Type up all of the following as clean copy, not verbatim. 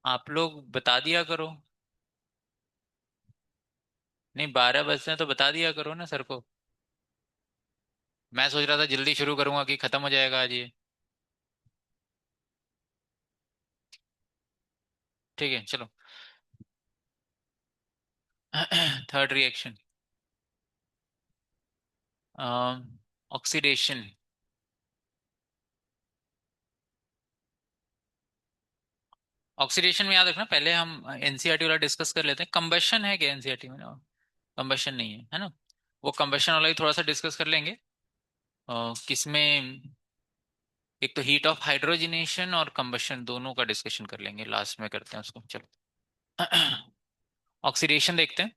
आप लोग बता दिया करो। नहीं, 12 बजते हैं तो बता दिया करो ना सर को। मैं सोच रहा था जल्दी शुरू करूंगा कि खत्म हो जाएगा आज ये। ठीक है चलो। Third reaction, oxidation. ऑक्सीडेशन में याद रखना, पहले हम एनसीईआरटी वाला डिस्कस कर लेते हैं। कंबशन है क्या एनसीईआरटी में? कंबशन नहीं है, है ना? वो कंबशन वाला ही थोड़ा सा डिस्कस कर लेंगे। किसमें एक तो हीट ऑफ हाइड्रोजनेशन और कंबशन दोनों का डिस्कशन कर लेंगे, लास्ट में करते हैं उसको, चलो। ऑक्सीडेशन देखते हैं।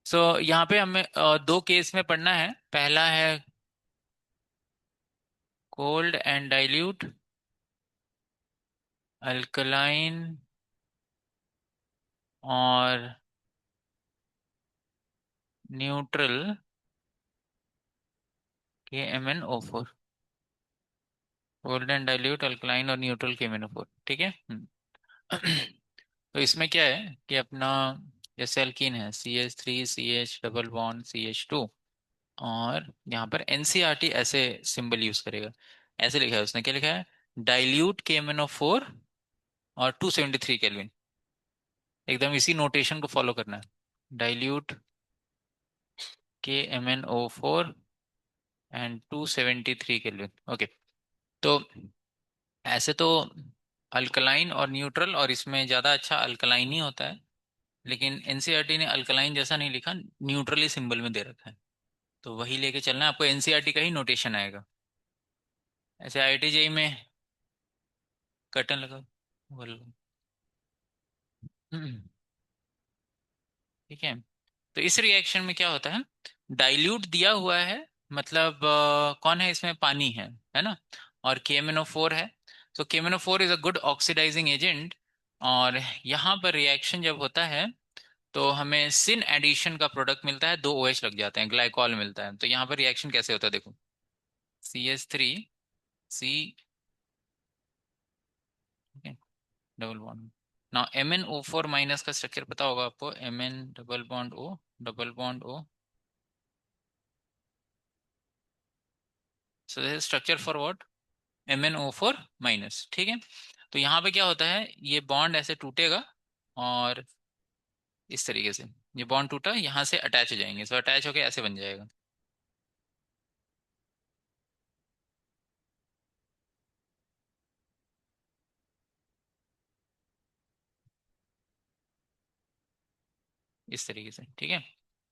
सो यहाँ पे हमें दो केस में पढ़ना है। पहला है कोल्ड एंड डाइल्यूट अल्कलाइन और neutral K M N O four. Cold and dilute alkaline और neutral K M N O four, ठीक है। तो इसमें क्या है कि अपना जैसे एल्कीन है CH3 CH double bond CH2, और यहाँ पर एनसीईआरटी ऐसे सिंबल यूज करेगा। ऐसे लिखा है उसने, क्या लिखा है? डाइल्यूट KMnO4 और 273 केल्विन। एकदम इसी नोटेशन को फॉलो करना है। Dilute KMnO4 and 273 kelvin, okay. तो ऐसे तो अल्कलाइन और न्यूट्रल, और इसमें ज़्यादा अच्छा अल्कलाइन ही होता है। लेकिन एनसीईआरटी ने अल्कलाइन जैसा नहीं लिखा, न्यूट्रली सिंबल में दे रखा है। तो वही लेके चलना है आपको, एनसीईआरटी का ही नोटेशन आएगा। ऐसे आईआईटी जेई में कर्टन लगा बोलो। ठीक है। तो इस रिएक्शन में क्या होता है? डाइल्यूट दिया हुआ है, मतलब कौन है इसमें? पानी है ना? और KMnO4 है। तो KMnO4 is a good oxidising agent. और यहाँ पर रिएक्शन जब होता है तो हमें सिन एडिशन का प्रोडक्ट मिलता है, दो OH लग जाते हैं, ग्लाइकॉल मिलता है। तो यहाँ पर रिएक्शन कैसे होता है देखो। CH3 C double bond. ना MnO4 माइनस का स्ट्रक्चर पता होगा आपको, Mn double bond O double bond O। So this structure for what? MnO4 minus, ठीक है। तो यहाँ पे क्या होता है, ये बॉन्ड ऐसे टूटेगा और इस तरीके से ये बॉन्ड टूटा, यहाँ से अटैच हो जाएंगे, सो अटैच होके ऐसे बन जाएगा। इस तरीके से, ठीक है।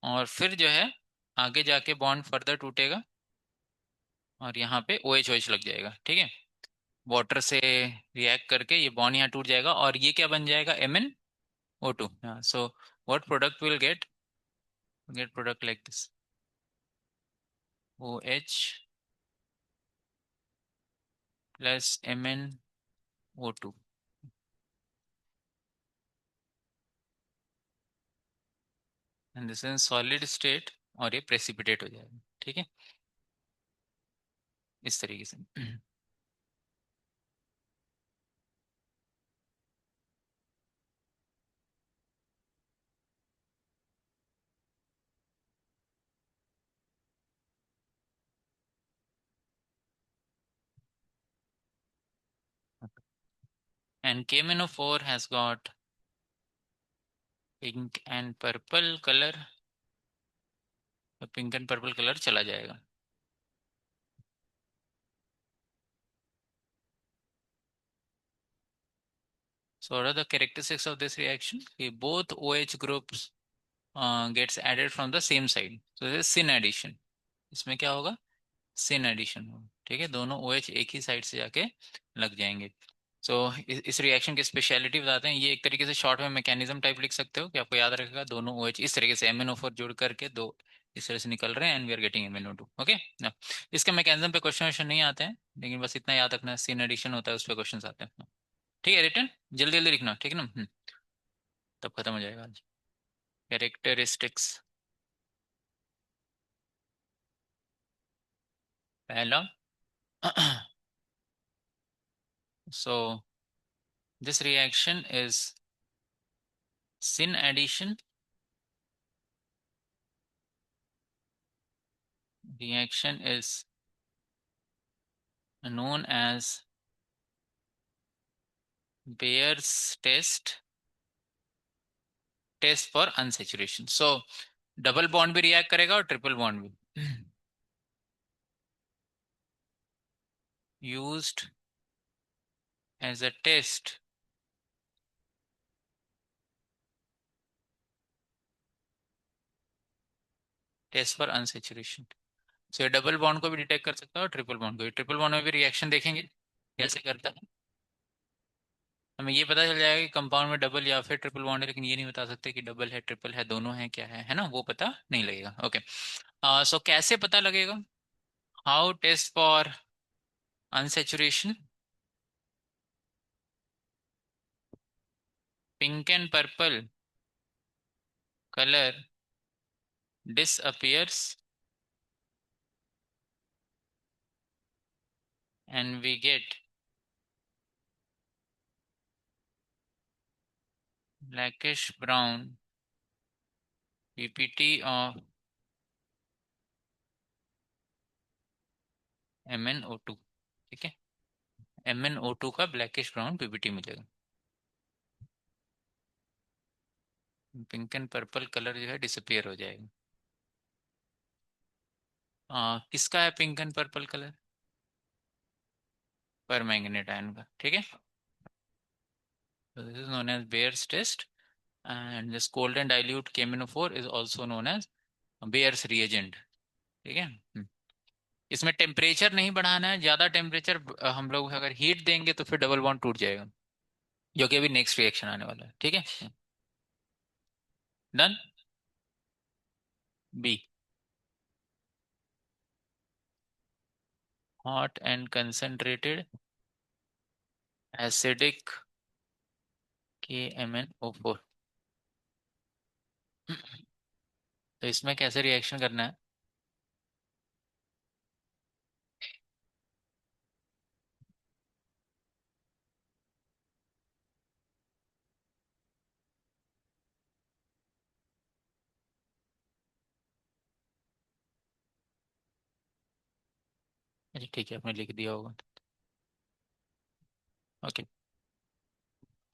और फिर जो है आगे जाके बॉन्ड फर्दर टूटेगा और यहाँ पे OH लग जाएगा, ठीक है। वाटर से रिएक्ट करके ये बॉन्ड यहाँ टूट जाएगा और ये क्या बन जाएगा? MnO2। So what product will get product like this, OH plus MnO2। And this is solid state, और ये प्रेसिपिटेट हो जाएगा, ठीक है, इस तरीके से। And KMnO4 has got pink and purple colour. तो पिंक एंड पर्पल कलर चला जाएगा। So what are the characteristics of this reaction? कि both OH groups gets added from the same side. So this is syn addition। इसमें क्या होगा? सिन addition होगा, ठीक है। दोनों OH एक ही साइड से जाके लग जाएंगे। सो इस रिएक्शन की स्पेशलिटी बताते हैं। ये एक तरीके से शॉर्ट में मैकेनिज्म टाइप लिख सकते हो कि आपको याद रखेगा, दोनों OH इस तरीके से MnO4 जुड़ करके दो इस तरह से निकल रहे हैं, and we are getting MnO2, okay ना। इसके मैकेनिज्म पे क्वेश्चन वोश्चन नहीं आते हैं, लेकिन बस इतना याद रखना, सिन एडिशन होता है उस पर क्वेश्चन आते हैं। ठीक है, रिटर्न जल्दी जल्दी लिखना, ठीक है ना। तब खत्म हो जाएगा आज। कैरेक्टरिस्टिक्स, पहला। सो this reaction is syn addition. Reaction is known as Bayer's test for unsaturation. So double bond भी रिएक्ट करेगा और ट्रिपल बॉन्ड भी used as a test for unsaturation. So ये डबल बॉन्ड को भी डिटेक्ट कर सकता है और ट्रिपल बॉन्ड को भी। ट्रिपल बॉन्ड में भी रिएक्शन देखेंगे कैसे करता है। हमें ये पता चल जाएगा कि कंपाउंड में डबल या फिर ट्रिपल बॉन्ड है, लेकिन ये नहीं बता सकते कि डबल है ट्रिपल है दोनों है क्या है ना, वो पता नहीं लगेगा। ओके, सो कैसे पता लगेगा? How test for unsaturation? Pink and purple color disappears and we get blackish brown PPT of MnO2। ठीक है, MnO2 का ब्लैकिश ब्राउन पीपीटी मिलेगा। पिंक एंड पर्पल कलर जो है डिसअपियर हो जाएगा। किसका है पिंक एंड पर्पल कलर? पर मैंगनेट आयन का। ठीक है, so this is known as Bayer's test and this cold and dilute KMnO4 is also known as Bayer's reagent। ठीक है, इसमें टेम्परेचर नहीं बढ़ाना है, ज्यादा टेम्परेचर हम लोग अगर हीट देंगे तो फिर डबल बॉन्ड टूट जाएगा, जो कि अभी नेक्स्ट रिएक्शन आने वाला है। ठीक है, done. B, hot and concentrated acidic KMnO4। तो इसमें कैसे रिएक्शन करना है? अच्छा ठीक है, आपने लिख दिया होगा। ओके,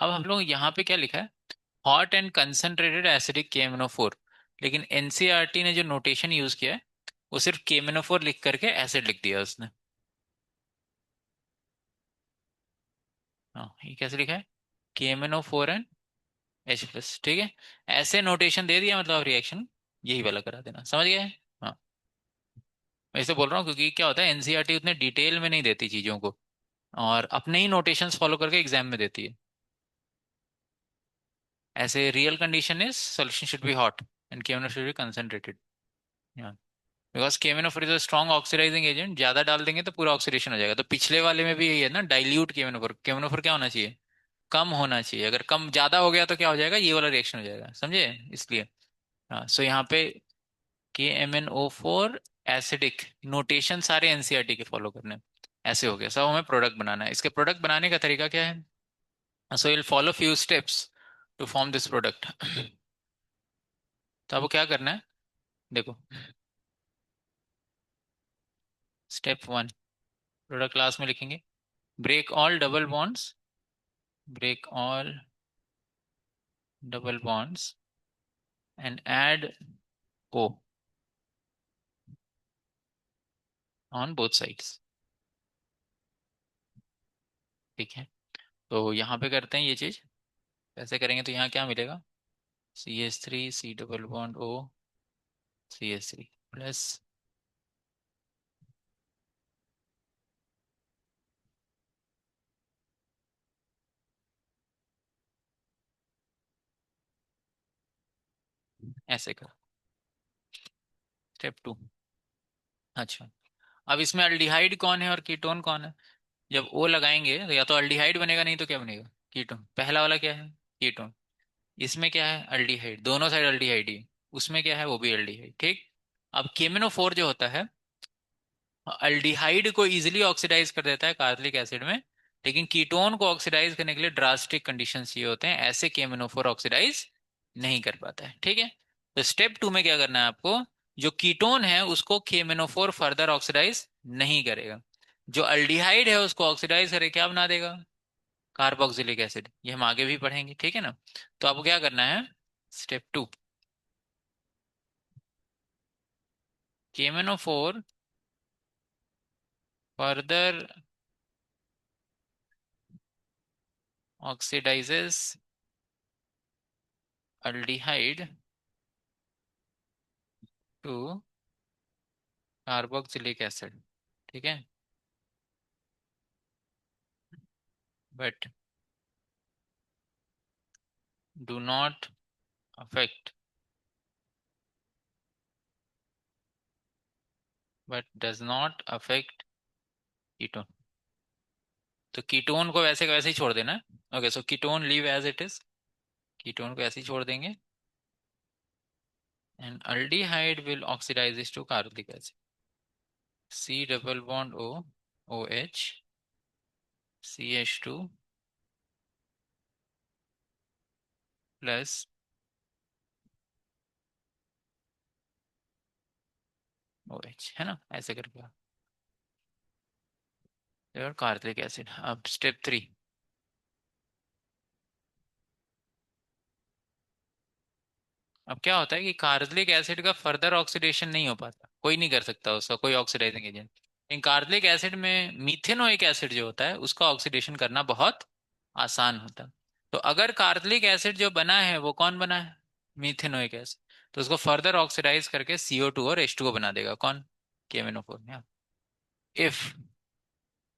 अब हम लोग यहाँ पे क्या लिखा है? Hot and concentrated acidic KMnO4, लेकिन एनसीईआरटी ने जो नोटेशन यूज किया है वो सिर्फ KMnO4 लिख करके एसिड लिख दिया उसने। हाँ, ये कैसे लिखा है? KMnO4 and H+। ठीक है, ऐसे नोटेशन दे दिया मतलब रिएक्शन यही वाला करा देना, समझ गए? हाँ, मैं इसे बोल रहा हूँ क्योंकि क्या होता है, एनसीईआरटी उतने डिटेल में नहीं देती चीजों को और अपने ही नोटेशंस फॉलो करके एग्जाम में देती है। ऐसे real condition is solution should be hot and KMnO should be concentrated. Because KMnO4 is a strong oxidising agent, ज्यादा डाल देंगे तो पूरा ऑक्सीडेशन हो जाएगा। तो पिछले वाले में भी यही है ना, डाइल्यूट KMnO4। KMnO4 क्या होना चाहिए? कम होना चाहिए। अगर कम ज्यादा हो गया तो क्या हो जाएगा, ये वाला रिएक्शन हो जाएगा, समझे? इसलिए हाँ, सो यहाँ पे KMnO4 एसिडिक नोटेशन सारे एनसीईआरटी के फॉलो करने हैं। ऐसे हो गया सब, हमें प्रोडक्ट बनाना है। इसके प्रोडक्ट बनाने का तरीका क्या है? So will follow few steps to form this product. तो आपको क्या करना है, देखो। स्टेप 1, प्रोडक्ट क्लास में लिखेंगे break all double bonds, break all double bonds and add O on both sides. ठीक है, तो यहाँ पे करते हैं ये चीज। ऐसे करेंगे तो यहाँ क्या मिलेगा? CH3 C double bond O CH3 plus ऐसे कर। स्टेप 2, अच्छा, अब इसमें अल्डिहाइड कौन है और कीटोन कौन है? जब O लगाएंगे तो या तो अल्डिहाइड बनेगा, नहीं तो क्या बनेगा? कीटोन। पहला वाला क्या है? कीटोन। इसमें क्या है? अल्डिहाइड, दोनों साइड अल्डिहाइड ही। उसमें क्या है? वो भी अल्डिहाइड। ठीक, अब KMnO4 जो होता है अल्डिहाइड को इजीली ऑक्सीडाइज कर देता है कार्बोक्सिलिक एसिड में, लेकिन कीटोन को ऑक्सीडाइज करने के लिए ड्रास्टिक कंडीशन चाहिए होते हैं, ऐसे KMnO4 ऑक्सीडाइज नहीं कर पाता है, ठीक है। तो स्टेप 2 में क्या करना है आपको, जो कीटोन है उसको KMnO4 फर्दर ऑक्सीडाइज नहीं करेगा, जो अल्डिहाइड है उसको ऑक्सीडाइज करके क्या बना देगा, कार्बोक्सिलिक एसिड। ये हम आगे भी पढ़ेंगे, ठीक है ना। तो आपको क्या करना है, step 2, KMnO4 further oxidises aldehyde to carboxylic acid, ठीक है। But do not affect, but does not affect ketone. तो कीटोन को वैसे का वैसे ही छोड़ देना है। Okay, so ketone leave as it is, ketone को ऐसे ही छोड़ देंगे, and aldehyde will oxidise to carboxylic acid, C double bond O, OH, CH2 plus OH, है ना, ऐसे करके और कार्बोक्सिलिक एसिड। अब स्टेप 3, अब क्या होता है कि कार्बोक्सिलिक एसिड का फर्दर ऑक्सीडेशन नहीं हो पाता, कोई नहीं कर सकता उसका, कोई ऑक्सीडाइजिंग एजेंट। इन कार्बोक्सिलिक एसिड में मीथेनोइक एसिड जो होता है उसका ऑक्सीडेशन करना बहुत आसान होता है। तो अगर कार्बोक्सिलिक एसिड जो बना है वो कौन बना है, मीथेनोइक एसिड, तो उसको फर्दर ऑक्सीडाइज करके CO2 और H2O बना देगा, कौन, KMnO4। If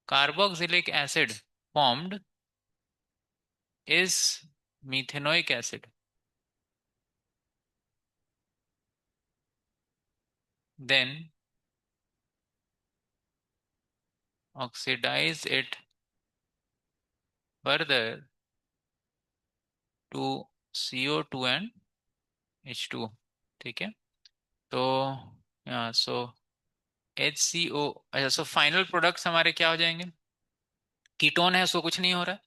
carboxylic acid formed is methanoic acid, then oxidize it further to CO2 and H2O, ठीक है। तो सो HCO, अच्छा, सो फाइनल प्रोडक्ट्स हमारे क्या हो जाएंगे, कीटोन है उसको कुछ नहीं हो रहा है,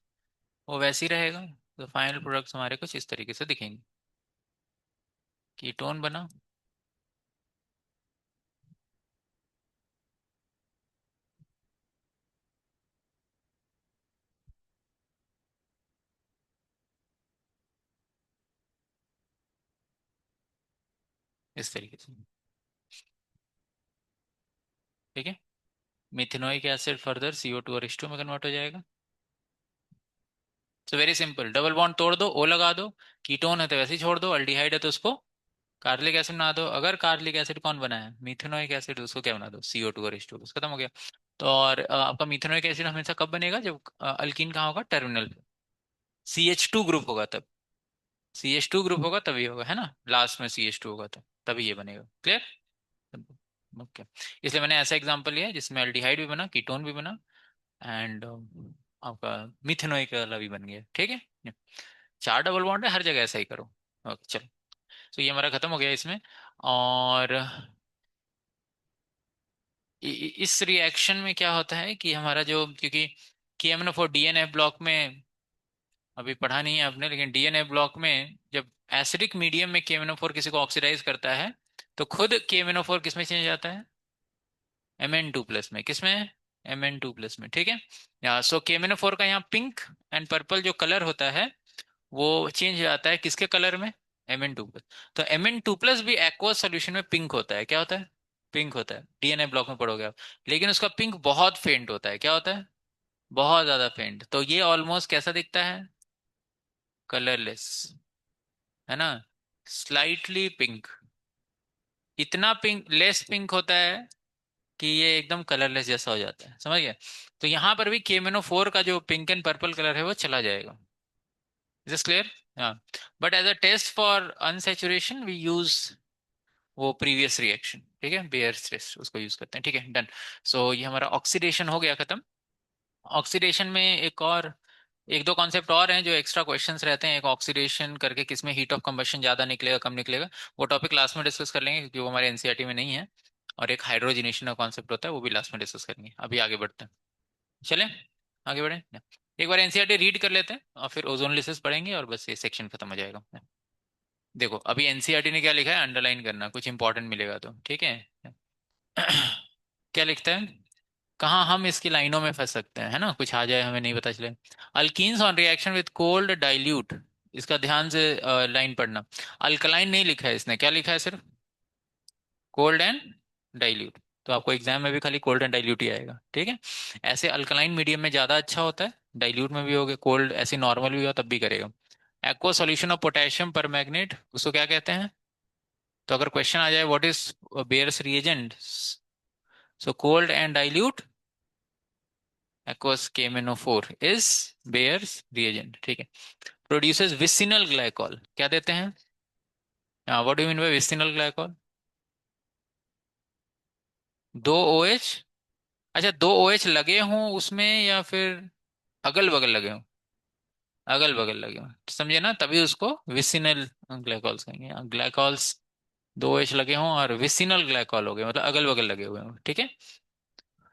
वो वैसे ही रहेगा। तो फाइनल प्रोडक्ट्स हमारे कुछ इस तरीके से दिखेंगे, कीटोन बना, इस तरीके से, ठीक है। मिथेनोइक एसिड फर्दर CO2 और H2 में कन्वर्ट हो जाएगा। So very simple, double bond तोड़ दो, O लगा दो, कीटोन है तो वैसे ही छोड़ दो, अल्डिहाइड है तो उसको कार्बलिक एसिड बना दो। अगर कार्बलिक एसिड कौन बना है, मिथेनोइक एसिड, उसको क्या बना दो, CO2 और H2, बस खत्म हो गया। तो और आपका मिथेनोइक एसिड हमेशा कब बनेगा, जब अल्कीन कहाँ होगा, टर्मिनल पे, CH2 ग्रुप होगा तब, CH2 ग्रुप होगा तभी होगा, है ना, लास्ट में CH2 होगा तब, तभी ये बनेगा, क्लियर। ओके, इसलिए मैंने ऐसा एग्जांपल लिया है जिसमें अल्डिहाइड भी बना, कीटोन भी बना, एंड आपका मिथेनोइक वाला भी बन गया, ठीक है। 4 डबल बॉन्ड है, हर जगह ऐसा ही करो। ओके चलो, तो ये हमारा खत्म हो गया इसमें। और इस रिएक्शन में क्या होता है कि हमारा जो, क्योंकि KMnO4 DNF ब्लॉक में अभी पढ़ा नहीं है आपने, लेकिन DNF ब्लॉक में जब एसिडिक मीडियम में KMnO4 किसी को ऑक्सीडाइज करता है तो खुद KMnO4 किस में चेंज आता है, Mn2 प्लस में, किस में, Mn2 प्लस में, ठीक है। सो KMnO4 का यहाँ पिंक एंड पर्पल जो कलर होता है वो चेंज हो जाता है किसके कलर में, Mn2 प्लस। तो Mn2 प्लस भी एक्वस सोल्यूशन में पिंक होता है, क्या होता है, पिंक होता है, DNA ब्लॉक में पढ़ोगे आप। लेकिन उसका पिंक बहुत फेंट होता है, क्या होता है, बहुत ज्यादा फेंट। तो ये ऑलमोस्ट कैसा दिखता है, कलरलेस, है ना, स्लाइटली पिंक, इतना पिंक, लेस पिंक होता है कि ये एकदम कलरलेस जैसा हो जाता है, समझ गया। तो यहाँ पर भी KMnO4 का जो पिंक एंड पर्पल कलर है वो चला जाएगा, इज क्लियर। हाँ, but as a test for unsaturation we use वो प्रीवियस रिएक्शन, ठीक है, बेयर टेस्ट उसको यूज करते हैं, ठीक है, डन। सो ये हमारा ऑक्सीडेशन हो गया खत्म। ऑक्सीडेशन में एक और, एक दो कॉन्सेप्ट और हैं जो एक्स्ट्रा क्वेश्चंस रहते हैं, एक ऑक्सीडेशन करके किसमें हीट ऑफ कंबशन ज्यादा निकलेगा कम निकलेगा, वो टॉपिक लास्ट में डिस्कस कर लेंगे क्योंकि वो हमारे एनसीईआरटी में नहीं है। और एक हाइड्रोजनेशन का कॉन्सेप्ट होता है, वो भी लास्ट में डिस्कस करेंगे, अभी आगे बढ़ते हैं, चलें। आगे बढ़े। एक बार एनसीईआरटी रीड कर लेते हैं और फिर ओजोन लिसेस पढ़ेंगे और बस ये सेक्शन खत्म हो जाएगा। देखो अभी एनसीईआरटी ने क्या लिखा है, अंडरलाइन करना, कुछ इंपॉर्टेंट मिलेगा तो ठीक है। क्या लिखता है, कहाँ हम इसकी लाइनों में फंस सकते हैं, है ना, कुछ आ जाए हमें नहीं पता चले। Alkenes on reaction with cold dilute, इसका ध्यान से लाइन पढ़ना। अल्कलाइन नहीं लिखा है इसने, क्या लिखा है सिर्फ कोल्ड एंड डाइल्यूट। तो आपको एग्जाम में भी खाली कोल्ड एंड डाइल्यूट ही आएगा, ठीक है। ऐसे अल्कलाइन मीडियम में ज्यादा अच्छा होता है, डाइल्यूट में भी होगा, कोल्ड ऐसे नॉर्मल भी हो तब भी करेगा। Aqua solution of potassium permanganate, उसको क्या कहते हैं। तो अगर क्वेश्चन आ जाए what is bears reagent, so cold and dilute aqueous KMnO4 is Bayer's reagent, ठीक है। प्रोड्यूसेस विसिनल ग्लाइकॉल, क्या देते हैं, what do mean by vicinal glycol. दो OH, अच्छा दो OH लगे हों उसमें या फिर अगल बगल लगे हों, अगल बगल लगे हों, समझे ना, तभी उसको विसिनल ग्लाइकॉल्स कहेंगे। ग्लाइकॉल्स दो OH लगे हों और विसिनल ग्लाइकॉल हो गए मतलब अगल बगल लगे हुए हों, ठीक है।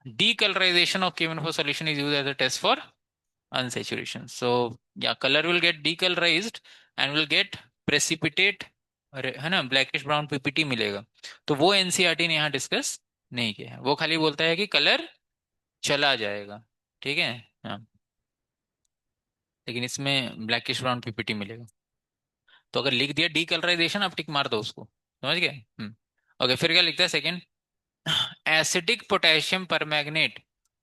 Decolorization of KMnO4 solution is used as a test for unsaturation. So yeah, color will get decolorized and will get precipitate, अरे है ना, ब्लैकिश ब्राउन पीपीटी मिलेगा। तो वो एनसीईआरटी ने यहाँ डिस्कस नहीं किया है, वो खाली बोलता है कि कलर चला जाएगा, ठीक है। हाँ, लेकिन इसमें ब्लैकिश ब्राउन पीपीटी मिलेगा। तो अगर लिख दिया डीकलराइजेशन, आप टिक मार दो उसको, समझ गए। ओके, फिर क्या लिखता है सेकंड, एसिडिक पोटेशियम परमैंगनेट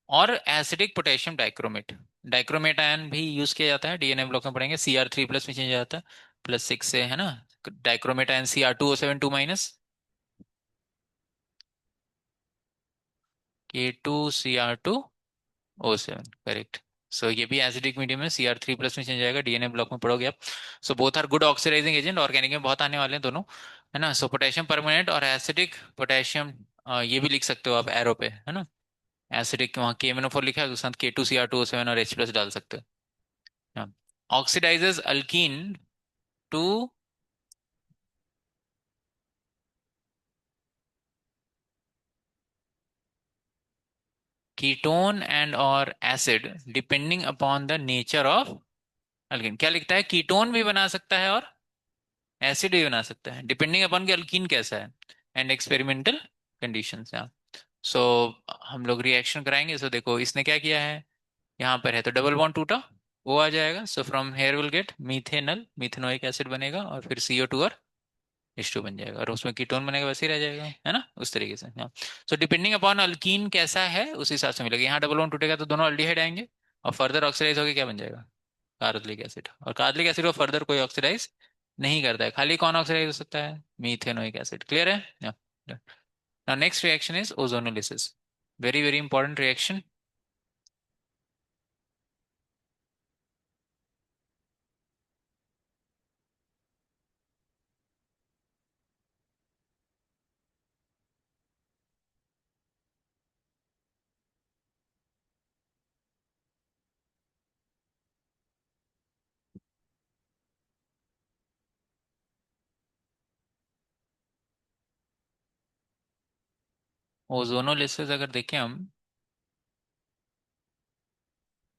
और acidic potassium dichromate. Dichromate ion भी यूज किया जाता है, डीएनए ब्लॉक में पढ़ेंगे, Cr3+ में चेंज हो जाता है, +6 से, है ना। Dichromate ion Cr2O7 2-, K2Cr2O7, correct. सो ये भी एसिडिक मीडियम है, Cr3+ में चेंज जाएगा, डीएनए ब्लॉक में पढ़ोगे आप। So both are good oxidising agent, organic में बहुत आने वाले हैं दोनों, है ना। सो पोटेशियम परमानेंट और एसिडिक पोटेशियम, ये भी लिख सकते हो आप एरो पे, है ना। एसिडिक वहाँ KMnO4 लिखा है, उसके साथ K2Cr2O7 और H+ डाल सकते हो। Oxidises alkene to, ketone and और acid depending upon the nature of alkene. क्या लिखता है, कीटोन भी बना सकता है और एसिड भी बना सकता है, डिपेंडिंग अपॉन कि अल्कीन कैसा है एंड एक्सपेरिमेंटल कंडीशंस। सो हम लोग रिएक्शन कराएंगे। सो देखो इसने क्या किया है, यहाँ पर है तो डबल बॉन्ड टूटा, वो आ जाएगा। So from here will get methanal, methanoic acid बनेगा और फिर CO2 और H2 बन जाएगा, और उसमें कीटोन बनेगा, वैसे ही रह जाएगा, है ना, उस तरीके से। हाँ, सो डिपेंडिंग अपॉन अल्कीन कैसा है उस हिसाब से मिलेगा। यहाँ डबल बॉन्ड टूटेगा तो दोनों अल्डिहाइड आएंगे और फर्दर ऑक्सीडाइज होकर क्या बन जाएगा, कार्बोक्सिलिक एसिड। और कार्बोक्सिलिक एसिड को फर्दर कोई ऑक्सीडाइज नहीं करता है, खाली कौन ऑक्सीडाइज हो सकता है, मीथेनोइक एसिड। क्लियर है। Now next reaction is ozonolysis, very very important reaction. Ozonolysis अगर देखें हम,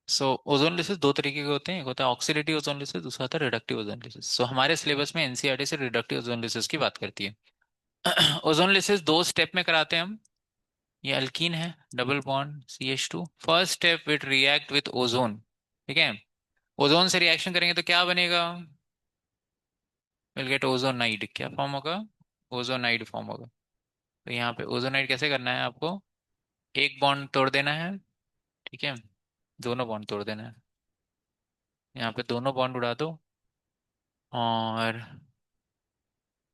सो ओजोनलिसिस दो तरीके के होते हैं, एक होता है ऑक्सीडेटिव ओजोनलिसिस, दूसरा होता है रिडक्टिव ओजोनलिसिस। सो हमारे सिलेबस में एनसीईआरटी से रिडक्टिव ओजोनलिसिस की बात करती है। ओजोनलिसिस दो स्टेप में कराते हैं हम। ये अल्कीन है, double bond CH2, first step with react with ozone, ठीक है। ओजोन से रिएक्शन करेंगे तो क्या बनेगा, विल गेट ओजोनाइड, क्या फॉर्म होगा, ओजोनाइड फॉर्म होगा। तो यहाँ पे ओजोनाइड कैसे करना है आपको, एक बॉन्ड तोड़ देना है, ठीक है, दोनों बॉन्ड तोड़ देना है, यहाँ पे दोनों बॉन्ड उड़ा दो और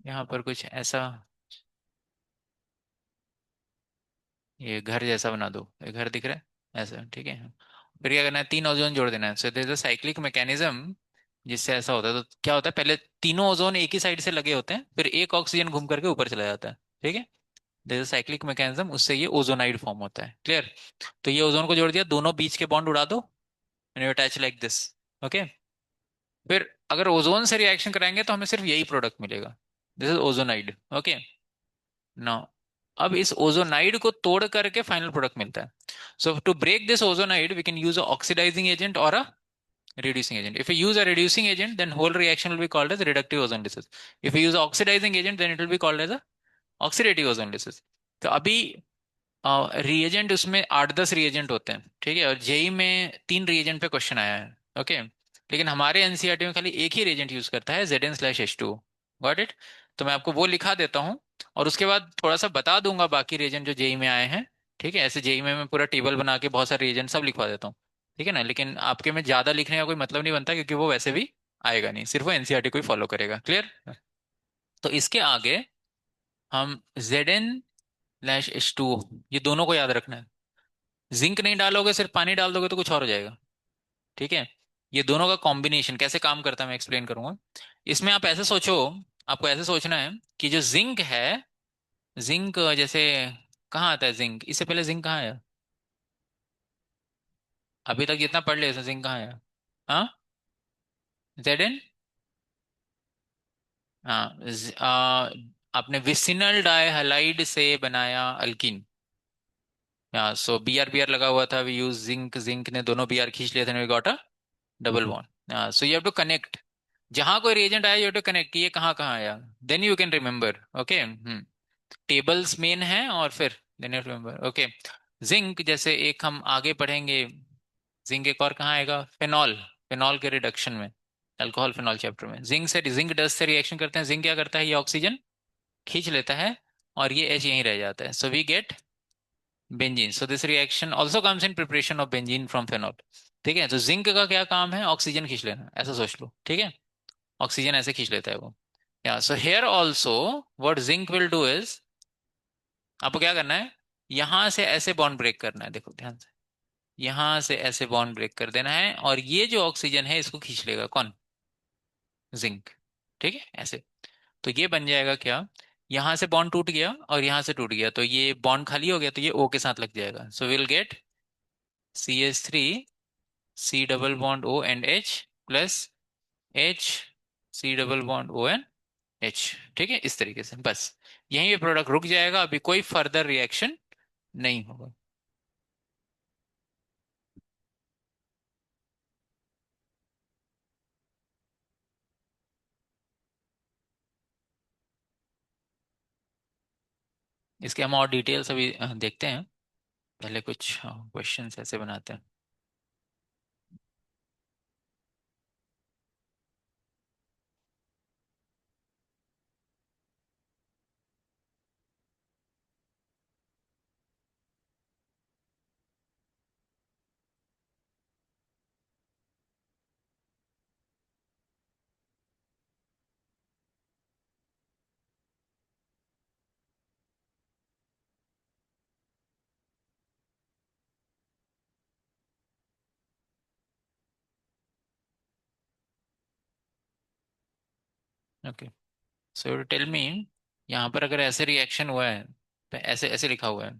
यहाँ पर कुछ ऐसा, ये घर जैसा बना दो, ये घर दिख रहा है ऐसा, ठीक है। फिर क्या करना है, तीन ओजोन जोड़ देना है। So there is a cyclic mechanism जिससे ऐसा होता है। तो क्या होता है, पहले तीनों ओजोन एक ही साइड से लगे होते हैं, फिर एक ऑक्सीजन घूम करके ऊपर चला जाता है, ठीक है। There is a cyclic mechanism, उससे ये ओजोनाइड फॉर्म होता है। क्लियर। तो ये ओजोन को जोड़ दिया, दोनों बीच के बॉन्ड उड़ा दो and you attach like this, okay. फिर अगर ओजोन से रिएक्शन कराएंगे तो हमें सिर्फ यही प्रोडक्ट मिलेगा, this is ozonide, okay. Now अब इस ओजोनाइड को तोड़ करके फाइनल प्रोडक्ट मिलता है। So to break this ozonide, we can use a oxidizing agent or a reducing agent. If we use a reducing agent, then whole reaction will be called as reductive ozone disease. If we use oxidizing agent, then it will be called as a oxidative ozone disease. तो अभी reagent उसमें 8-10 reagent होते हैं, ठीक है, और JEE में 3 reagent पे क्वेश्चन आया है, ओके। लेकिन हमारे एनसीईआरटी में खाली एक ही रिएजेंट यूज करता है, Zn/H2। Got it. तो मैं आपको वो लिखा देता हूँ, और उसके बाद थोड़ा सा बता दूंगा बाकी रिएजेंट जो जेई में आए हैं। ठीक है, ऐसे जेई में मैं पूरा टेबल बना के बहुत सारे रिएजेंट सब लिखवा देता हूँ। ठीक है ना, लेकिन आपके में ज्यादा लिखने का कोई मतलब नहीं बनता, क्योंकि वो वैसे भी आएगा नहीं, सिर्फ वो एनसीईआरटी को ही फॉलो करेगा। क्लियर। तो इसके आगे हम Zn/H2, ये दोनों को याद रखना है। जिंक नहीं डालोगे, सिर्फ पानी डाल दोगे तो कुछ और हो जाएगा। ठीक है। ये दोनों का कॉम्बिनेशन कैसे काम करता है मैं एक्सप्लेन करूंगा। इसमें आप ऐसे सोचो, आपको ऐसे सोचना है कि जो जिंक है, जिंक जैसे कहाँ आता है जिंक, इससे पहले जिंक कहाँ है? अभी तक जितना पढ़ लिया इसमें जिंक कहाँ है? हाँ, Zn। हाँ, आपने विसिनल डाइहालाइड से बनाया अल्कीन। हाँ, सो बी आर लगा हुआ था, वी यूज जिंक, जिंक ने दोनों बी आर खींच लिए थे, we got a double bond. So you have to connect, जहां कोई रिएजेंट आया यू हैव टू कनेक्ट कि ये कहाँ कहाँ आया, then you can remember. Okay. Tables main है, और फिर then you remember. Okay. Zinc जैसे एक हम आगे पढ़ेंगे, जिंक एक और कहाँ आएगा, फिनॉल। फिनॉल के रिडक्शन में, अल्कोहल फिनॉल चैप्टर में, जिंक से, जिंक डस्ट से रिएक्शन करते हैं, जिंक क्या करता है, ये ऑक्सीजन खींच लेता है, और ये एच यहीं रह जाता है, so we get benzene. So this reaction also comes in preparation of benzene from phenol. ठीक है, तो जिंक का क्या काम है, ऑक्सीजन खींच लेना, ऐसा सोच लो। ठीक है, ऑक्सीजन ऐसे खींच लेता है वो। या so here also what zinc will do is, आपको क्या करना है, यहां से ऐसे बॉन्ड ब्रेक करना है, देखो ध्यान से, यहां से ऐसे बॉन्ड ब्रेक कर देना है, और ये जो ऑक्सीजन है इसको खींच लेगा कौन, जिंक। ठीक है, ऐसे। तो ये बन जाएगा क्या, यहां से बॉन्ड टूट गया और यहां से टूट गया, तो ये बॉन्ड खाली हो गया, तो ये O के साथ लग जाएगा, so will get CH3, C double bond O and H, plus H, C double bond O and H। ठीक है, इस तरीके से बस यहीं पे प्रोडक्ट रुक जाएगा, अभी कोई फर्दर रिएक्शन नहीं होगा। इसके हम और डिटेल्स अभी देखते हैं, पहले कुछ क्वेश्चंस ऐसे बनाते हैं। ओके, सो टेल मी, यहाँ पर अगर ऐसे रिएक्शन हुआ है, तो ऐसे ऐसे लिखा हुआ है।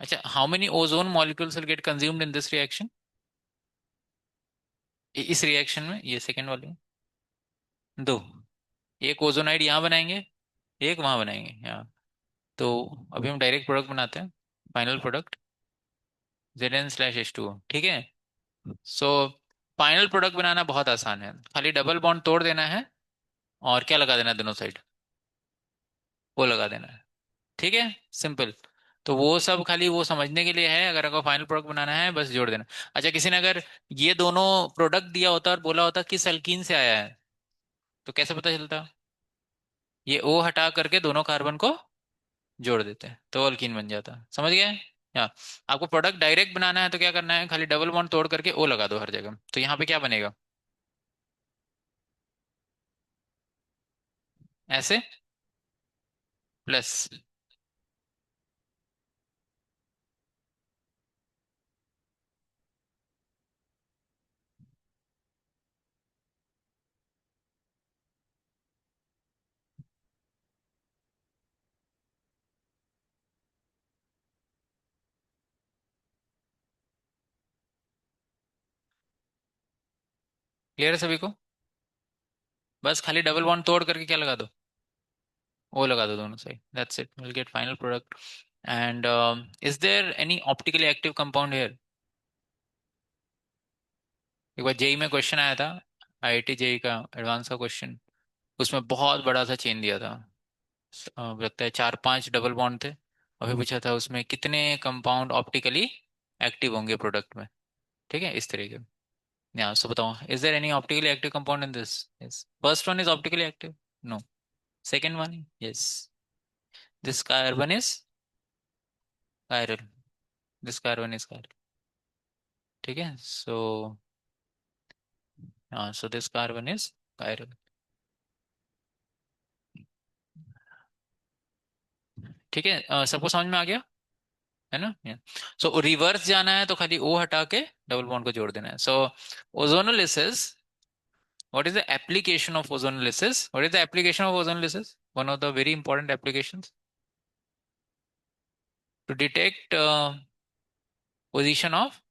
अच्छा, how many ozone molecules will get consumed in this reaction, इस रिएक्शन में, ये सेकंड वाले में? दो। एक ओजोनाइड यहाँ बनाएंगे, एक वहां बनाएंगे यहाँ। तो अभी हम डायरेक्ट प्रोडक्ट बनाते हैं, फाइनल प्रोडक्ट Zn/H2O। ठीक है। सो फाइनल प्रोडक्ट बनाना बहुत आसान है, खाली डबल बॉन्ड तोड़ देना है, और क्या लगा देना है दोनों साइड, वो लगा देना है। ठीक है, सिंपल। तो वो सब खाली वो समझने के लिए है, अगर आपको फाइनल प्रोडक्ट बनाना है बस जोड़ देना। अच्छा, किसी ने अगर ये दोनों प्रोडक्ट दिया होता और बोला होता किस अल्कीन से आया है, तो कैसे पता चलता? ये O हटा करके दोनों कार्बन को जोड़ देते हैं, तो अल्कीन बन जाता, समझ गए? हाँ। आपको प्रोडक्ट डायरेक्ट बनाना है तो क्या करना है, खाली डबल बॉन्ड तोड़ करके O लगा दो हर जगह, तो यहाँ पे क्या बनेगा, ऐसे, प्लस। क्लियर है सभी को? बस खाली डबल बॉन्ड तोड़ करके क्या लगा दो, O लगा दो दोनों side, that's it, will get final product. And is there any optically active compound here? एक बार जेई में क्वेश्चन आया था, आईआईटी जेई का एडवांस का क्वेश्चन, उसमें बहुत बड़ा सा चेन दिया था। लगता है 4-5 डबल बॉन्ड थे, अभी पूछा था उसमें कितने कंपाउंड ऑप्टिकली एक्टिव होंगे प्रोडक्ट में। ठीक है, इस तरीके। Yeah, so बताओ, is there any optically active compound in this? Yes. First one is optically active. No. Second one, yes. This carbon is chiral. This carbon is chiral. ठीक है, so this carbon is chiral. ठीक है, सबको समझ में आ गया है ना? सो रिवर्स जाना है तो खाली O हटा के डबल बॉन्ड को जोड़ देना है। सो ozonolysis, what is the application of ozonolysis? What is the application of ozonolysis? One of the very important applications to detect position of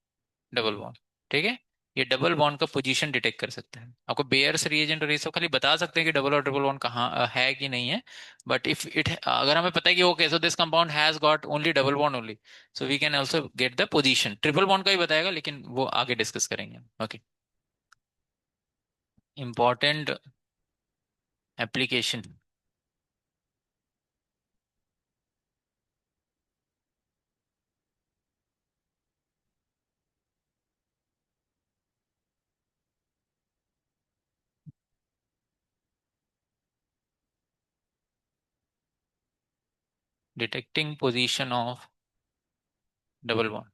double bond. ठीक है, ये डबल बॉन्ड का पोजीशन डिटेक्ट कर सकते हैं। आपको बेयर्स रिएजेंट और ये सब खाली बता सकते हैं कि डबल और ट्रिपल बॉन्ड कहाँ है कि नहीं है। बट इफ इट, अगर हमें पता है कि okay so this compound has got only double bond only, so we can also get the position. Triple bond का ही बताएगा लेकिन वो आगे डिस्कस करेंगे। Okay, important application. Detecting position of double bond.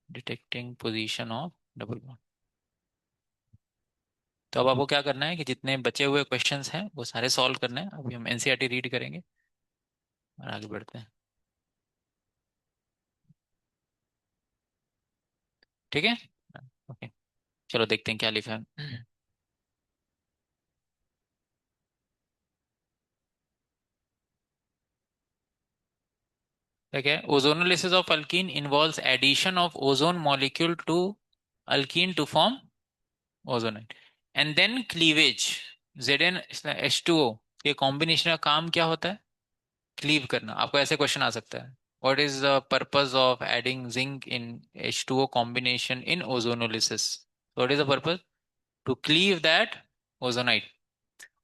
Detecting position of double bond. तो अब आपको क्या करना है कि जितने बचे हुए क्वेश्चंस हैं वो सारे सॉल्व करने हैं। अभी हम एनसीईआरटी रीड करेंगे और आगे बढ़ते हैं। ठीक है, ओके, चलो देखते हैं क्या लिखा है। ठीक है, ozonolysis of alkene involves addition of ozone molecule to alkene to form ozonide and then cleavage Zn H2O। ये कॉम्बिनेशन का काम क्या होता है? क्लीव करना। आपको ऐसे क्वेश्चन आ सकता है, what is the purpose of adding zinc in H2O combination in ozonolysis? What is the purpose? To cleave that ozonide.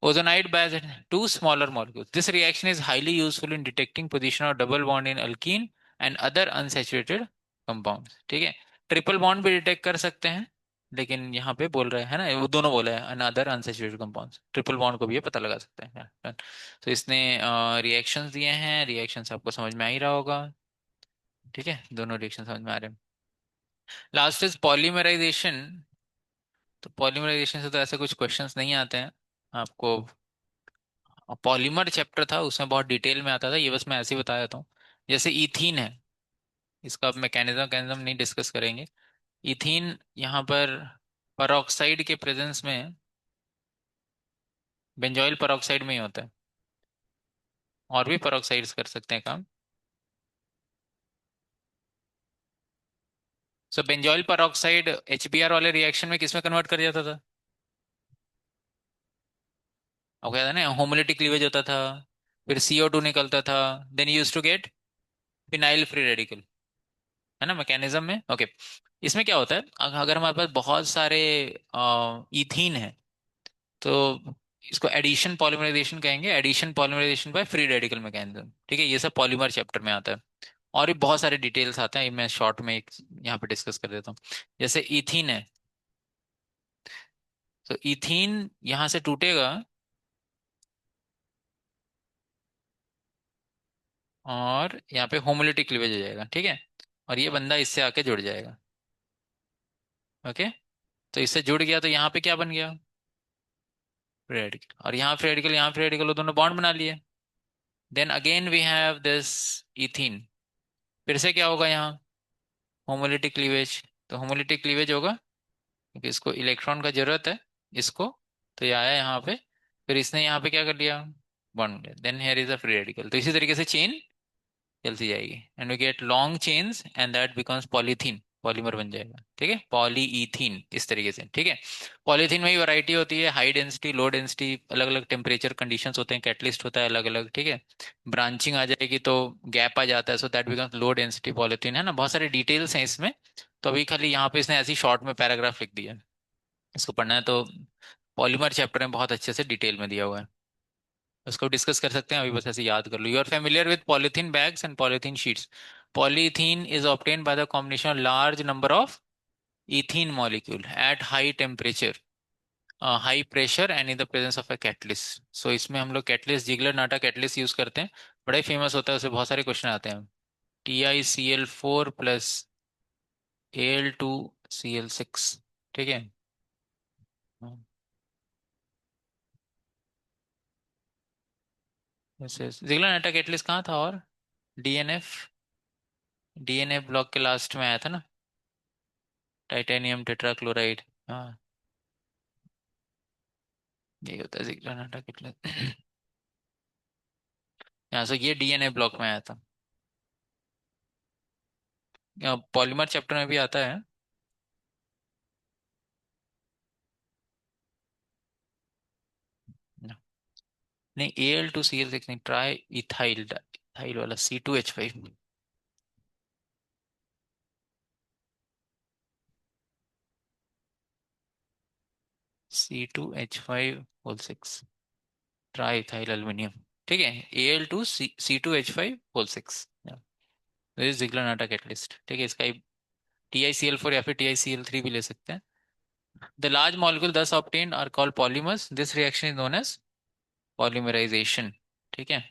Ozonide binds two smaller molecules. This reaction is highly useful in detecting position of double bond in alkene and other unsaturated compounds. ठीक है, triple bond भी detect कर सकते हैं, लेकिन यहाँ पे बोल रहे हैं ना, वो दोनों बोला है another unsaturated compounds, triple bond को भी ये पता लगा सकते हैं। तो इसने रिएक्शंस दिए हैं, रिएक्शंस आपको समझ में आ ही रहा होगा। ठीक है, दोनों रिएक्शन समझ में आ रहे हैं। Last is polymerisation. तो पॉलीमराइजेशन से तो ऐसे कुछ क्वेश्चंस नहीं आते हैं आपको। पॉलीमर चैप्टर था उसमें बहुत डिटेल में आता था, ये बस मैं ऐसे ही बता देता हूँ। जैसे इथीन है, इसका अब मैकेनिज्म कैनिज्म नहीं डिस्कस करेंगे। इथीन यहाँ पर परऑक्साइड के प्रेजेंस में बेंजोइल परऑक्साइड में ही होता है, और भी परऑक्साइड्स कर सकते हैं काम। सो बेंजोइल परऑक्साइड HBr वाले रिएक्शन में किसमें कन्वर्ट कर जाता था? आपको याद है ना, होमोलिटिक क्लीवेज होता था, फिर CO2 निकलता था, then use to get phenyl free radical, है ना मैकेनिज्म में। ओके, इसमें क्या होता है, अगर हमारे पास बहुत सारे इथीन है तो इसको एडिशन पॉलीमराइजेशन कहेंगे, addition polymerisation by free radical mechanism. ठीक है, ये सब पॉलीमर चैप्टर में आता है, और भी बहुत सारे डिटेल्स आते हैं, ये मैं शॉर्ट में एक यहाँ पे डिस्कस कर देता हूँ। जैसे इथीन है, तो इथीन यहाँ से टूटेगा और यहाँ पे होमोलिटिक क्लीवेज हो जाएगा। ठीक है, और ये बंदा इससे आके जुड़ जाएगा। ओके, तो इससे जुड़ गया तो यहाँ पे क्या बन गया? फ्री रेडिकल, और यहाँ फ्री रेडिकल, यहाँ फ्री रेडिकल, वो दोनों बॉन्ड बना लिए। Then again we have this ethene, फिर से क्या होगा यहाँ? Homolytic cleavage. तो होमोलिटिक क्लीवेज होगा क्योंकि इसको इलेक्ट्रॉन का जरूरत है, इसको, तो ये आया यहाँ पे, फिर इसने यहाँ पे क्या कर लिया? Bond. Then here is a free radical. तो इसी तरीके से चेन चलती जाएगी and we get long chains and that becomes polythene. Polymer बन जाएगा, ठीक है, पॉलीईथीन इस तरीके से, ठीक है। पॉलीथीन में ही वैरायटी होती है, हाई डेंसिटी, लो डेंसिटी, अलग अलग टेम्परेचर कंडीशंस होते हैं, कैटलिस्ट होता है अलग अलग, ठीक है। ब्रांचिंग आ जाएगी तो गैप आ जाता है, so that becomes low density polythene, है ना, बहुत सारे डिटेल्स हैं इसमें। तो अभी खाली यहाँ पे इसने ऐसी शॉर्ट में पैराग्राफ लिख दिया है, इसको पढ़ना है तो पॉलीमर चैप्टर में बहुत अच्छे से डिटेल में दिया हुआ है, उसको डिस्कस कर सकते हैं अभी, बस ऐसे याद कर लो। You are familiar with polythene bags and polythene sheets. Polythene is obtain by the combination of large number of ethene molecule at high temperature, high pressure and in the presence of a catalyst। so इसमें हम लोग catalyst, Ziggler Natta catalyst use करते हैं, बड़ा ही famous होता है, उससे बहुत सारे क्वेश्चन आते हैं। TiCl4 प्लस Al2Cl6, ठीक है। वैसे जिगलर नाटा कैटलिस्ट कहाँ था, और डीएनएफ, डीएनएफ ब्लॉक के लास्ट में आया था ना, टाइटेनियम टेट्राक्लोराइड। हाँ, यही होता है जिगलर नाटा कैटलिस्ट। यहाँ से ये डीएनए ब्लॉक में आया था, पॉलीमर चैप्टर में भी आता है। नहीं, Al2Cl6 नहीं, ट्राई इथाइल, इथाइल वाला C2H5। C2H5 whole 6, try ethyl aluminium, ठीक है। Al2C2H5 whole 6, this Ziegler Natta catalyst, ठीक है। इसका TiCl4 या फिर TiCl3 भी ले सकते हैं। The large molecule thus obtained are called polymers, this reaction is known as polymerisation, ठीक है।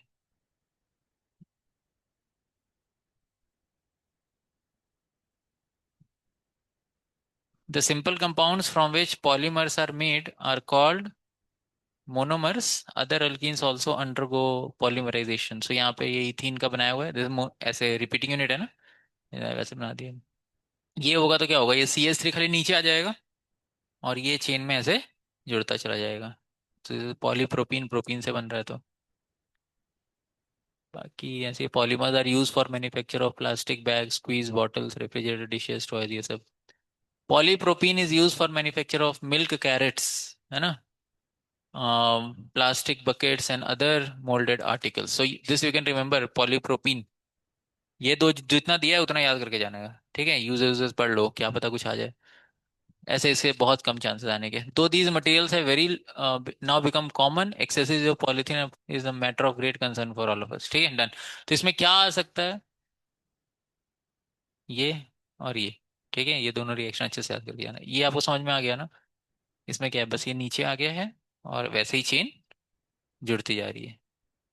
The simple compounds from which polymers are made are called monomers, other alkenes also undergo polymerisation. So यहाँ पे ये ethene का बनाया हुआ है, ऐसे रिपीटिंग यूनिट है ना, ये वैसे बना दिया। ये होगा तो क्या होगा, ये CH3 खाली नीचे आ जाएगा और ये चेन में ऐसे जुड़ता चला जाएगा, तो पॉलीप्रोपीन प्रोपीन से बन रहा है तो। बाकी ऐसे polymers are use for manufacture of plastic bag, squeeze bottles, refrigerator dishes, toys, ये सब। Polypropene is use for manufacture of milk crates, है ना, plastic buckets and other moulded articles. So this you can remember, polypropene. ये दो जितना दिया है उतना याद करके जाने का, ठीक है, यूजेस पढ़ लो, क्या पता कुछ आ जाए, ऐसे इसके बहुत कम चांसेस आने के। तो दीज मटेरियल्स है very now become common, excessive of polythene is a matter of great concern for all of us, ठीक है, डन। तो इसमें क्या आ सकता है, ये और ये, ठीक है, ये दोनों रिएक्शन अच्छे से याद करके जाना, ये आपको समझ में आ गया ना। इसमें क्या है, बस ये नीचे आ गया है और वैसे ही चेन जुड़ती जा रही है,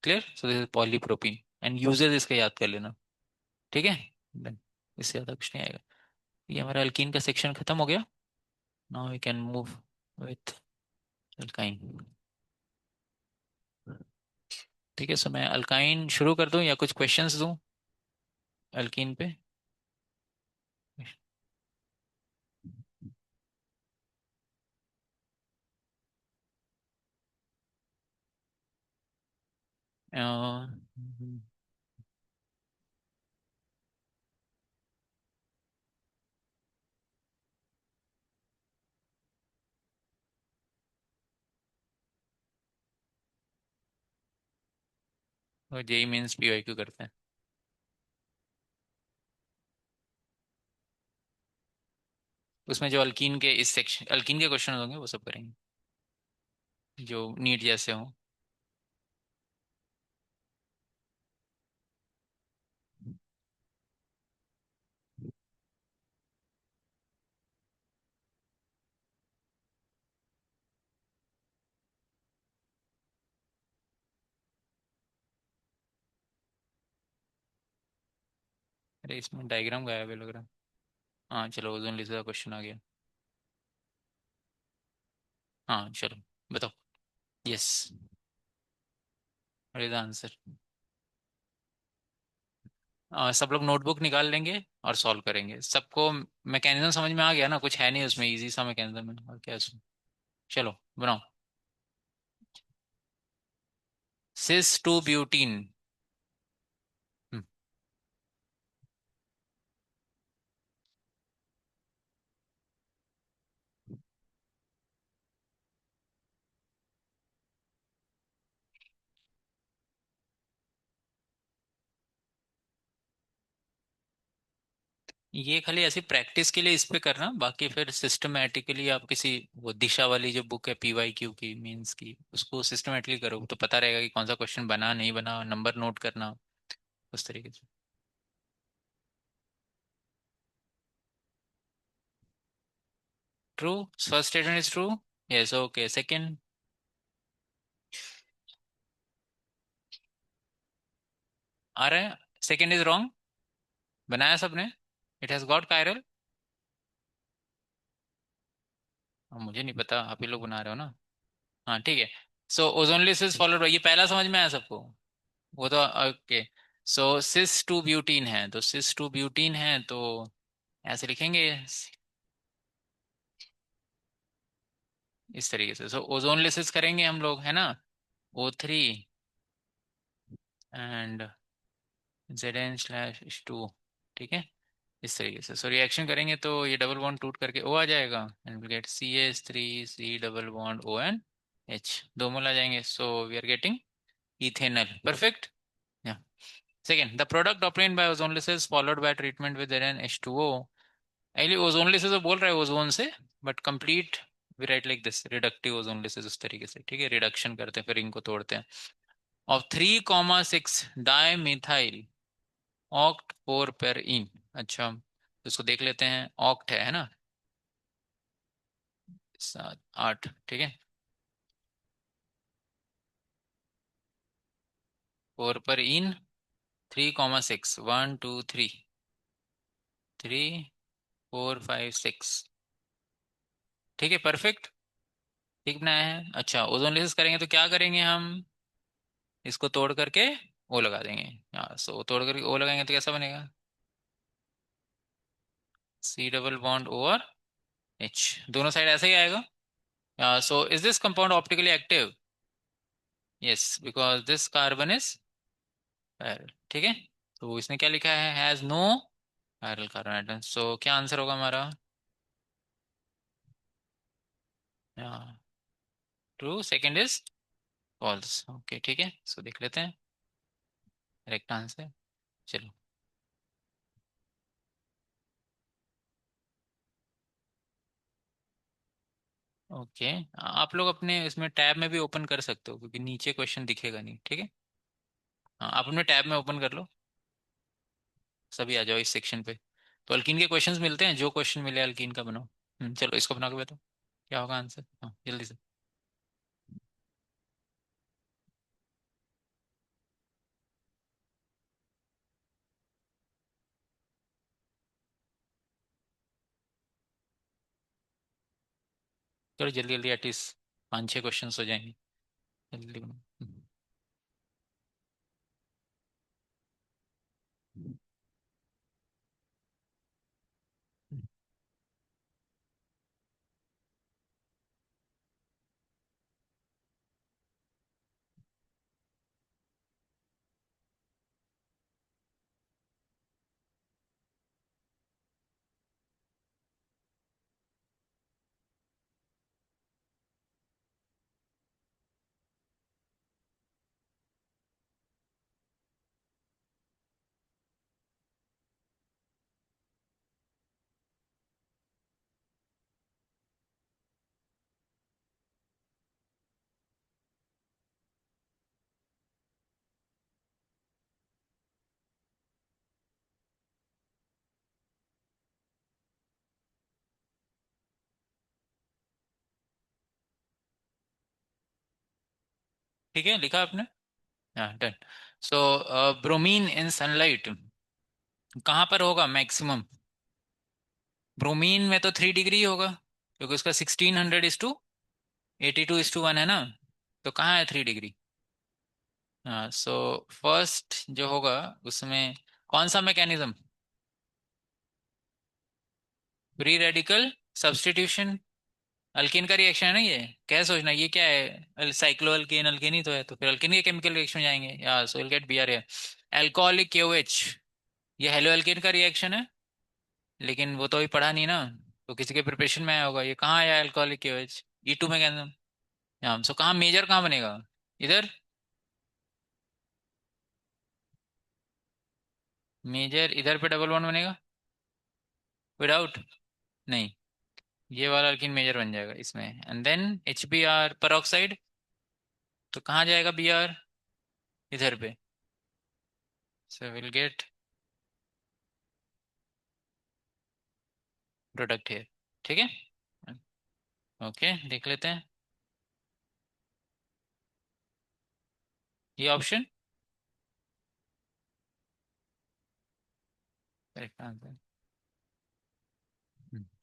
clear. So this is polypropene and uses इसका याद कर लेना, ठीक है, डन। इससे ज्यादा कुछ नहीं आएगा। ये हमारा अल्कीन का सेक्शन खत्म हो गया। Now we can move with alkyne, ठीक है। सो मैं अल्काइन शुरू कर दूं या कुछ क्वेश्चंस दूं अल्कीन पे। जेई मीन्स PYQ करते हैं, उसमें जो अल्कीन के इस सेक्शन अल्कीन के क्वेश्चन होंगे वो सब करेंगे, जो नीट जैसे हो। अरे इसमें डायग्राम गायब है लग रहा है। हाँ चलो, ओजोन लेयर का क्वेश्चन आ गया। हाँ चलो, बताओ। यस, अरे द आंसर। सब लोग नोटबुक निकाल लेंगे और सॉल्व करेंगे, सबको मैकेनिज्म समझ में आ गया ना, कुछ है नहीं उसमें, इजी सा मैकेनिज्म है, और क्या है उसमें। चलो बनाओ। सिस टू ब्यूटीन। ये खाली ऐसी प्रैक्टिस के लिए इस पे करना, बाकी फिर सिस्टमेटिकली आप किसी वो दिशा वाली जो बुक है PYQ की मींस की, उसको सिस्टमेटिकली करो तो पता रहेगा कि कौन सा क्वेश्चन बना नहीं बना, नंबर नोट करना उस तरीके से। True, first statement is true. Yes, okay, second. आ रहा है। Second is wrong. बनाया सबने। It has got chiral. मुझे नहीं पता, आप ही लोग बना रहे हो ना। हाँ ठीक है। सो ओजोनली सिस फॉलोड बाई, ये पहला समझ में आया सबको। वो तो okay. So sis to butene है, तो सिस टू ब्यूटीन है तो ऐसे लिखेंगे इस तरीके से। सो ओजोन लिसिस करेंगे हम लोग, है ना। O3 and Zn/H2। ठीक है, इस तरीके से। सो रिएक्शन करेंगे तो ये डबल बॉन्ड टूट करके O आ जाएगा and will get CH3 double bond ONH, दो मोल आ जाएंगे। So we are getting ethanol. Perfect. या second, the product obtained by ozone lysis followed by treatment with NH2O। Actually ozone lysis तो बोल रहा है ओजोन से, but complete we write like this, reductive ozone lysis उस तरीके से। ठीक है, रिडक्शन करते हैं फिर इनको तोड़ते हैं। ऑफ 3,6 डाई मिथाइल ऑक्ट 4 पर इन। अच्छा, तो इसको देख लेते हैं। ऑक्ट है ना, 7 8, ठीक है। 4 पर इन 3,6, 1 2 3, 3 4 5 6। ठीक है, परफेक्ट। ठीक बनाया है। अच्छा, ओजोन लेसिस करेंगे तो क्या करेंगे हम, इसको तोड़ करके ओ लगा देंगे। हाँ, सो तोड़ करके ओ लगाएंगे तो कैसा बनेगा, C डबल बॉन्ड O और H, दोनों साइड ऐसे ही आएगा। So is this compound optically active. Yes, because this carbon is chiral. ठीक है, तो इसने क्या लिखा है, has no chiral carbon atom. So क्या आंसर होगा हमारा। True, second is false. Okay ठीक है, सो देख लेते हैं करेक्ट आंसर। चलो। ओके, आप लोग अपने इसमें टैब में भी ओपन कर सकते हो क्योंकि नीचे क्वेश्चन दिखेगा नहीं। ठीक है, हाँ आप अपने टैब में ओपन कर लो। सभी आ जाओ इस सेक्शन पे। तो अल्कीन के क्वेश्चंस मिलते हैं, जो क्वेश्चन मिले अल्कीन का बनाओ। चलो इसको बना के बताओ क्या होगा आंसर, हाँ जल्दी से। चलो जल्दी जल्दी, एटलीस्ट 5 6 क्वेश्चन हो जाएंगे। जल्दी बनाओ। ठीक है, लिखा आपने। हाँ done. So bromine in sunlight कहाँ पर होगा मैक्सिमम। ब्रोमीन में तो 3 डिग्री होगा क्योंकि उसका 1600:82:1 है ना। तो कहाँ है 3 डिग्री। हाँ, सो फर्स्ट जो होगा उसमें कौन सा mechanism, free radical substitution. Alkane का रिएक्शन है ना ये। क्या सोचना ये क्या है, साइक्लो अल्केन, अल्केन ही तो है, तो फिर अल्केन के केमिकल रिएक्शन में जाएंगे। या सो विल गेट Br है। अल्कोहलिक KOH, ये हेलो अल्केन का रिएक्शन है, लेकिन वो तो अभी पढ़ा नहीं ना, तो किसी के प्रिपरेशन में आया होगा। ये कहाँ आया अल्कोहलिक KOH, E2 मैकेनिज्म। हाँ, सो कहाँ मेजर कहाँ बनेगा, इधर। मेजर इधर पे डबल बॉन्ड बनेगा। विदाउट, नहीं, ये वाला अल्कीन मेजर बन जाएगा इसमें, एंड देन HBr peroxide, तो कहाँ जाएगा Br, इधर पे, सो विल गेट प्रोडक्ट है, ठीक है। ओके, देख लेते हैं ये ऑप्शन, करेक्ट आंसर।